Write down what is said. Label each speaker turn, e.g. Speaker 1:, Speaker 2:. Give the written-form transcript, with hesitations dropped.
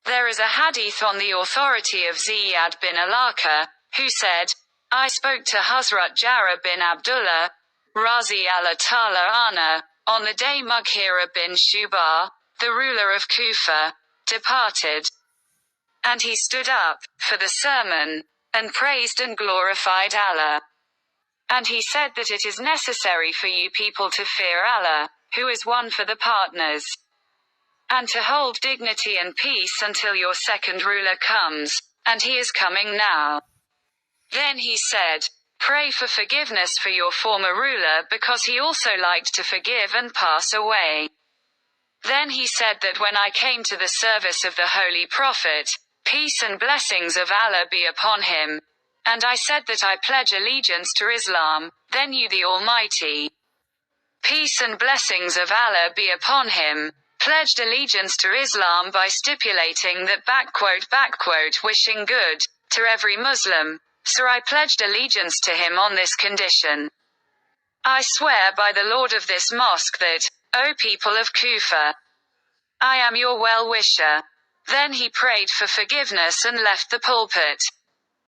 Speaker 1: There is a hadith on the authority of Ziyad bin Alaka, who said, I spoke to Hazrat Jara bin Abdullah, Razi Allah Ta'ala Anha, on the day Mughira bin Shu'bah, the ruler of Kufa, departed. And he stood up, for the sermon, and praised and glorified Allah. And he said that it is necessary for you people to fear Allah, who is one for the partners, and to hold dignity and peace until your second ruler comes, and he is coming now. Then he said, pray for forgiveness for your former ruler because he also liked to forgive and pass away. Then he said that when I came to the service of the Holy Prophet, peace and blessings of Allah be upon him, and I said that I pledge allegiance to Islam, then you the Almighty, peace and blessings of Allah be upon him, pledged allegiance to Islam by stipulating that wishing good to every Muslim, so I pledged allegiance to him on this condition. I swear by the Lord of this mosque that, O people of Kufa, I am your well-wisher. Then he prayed for forgiveness and left the pulpit.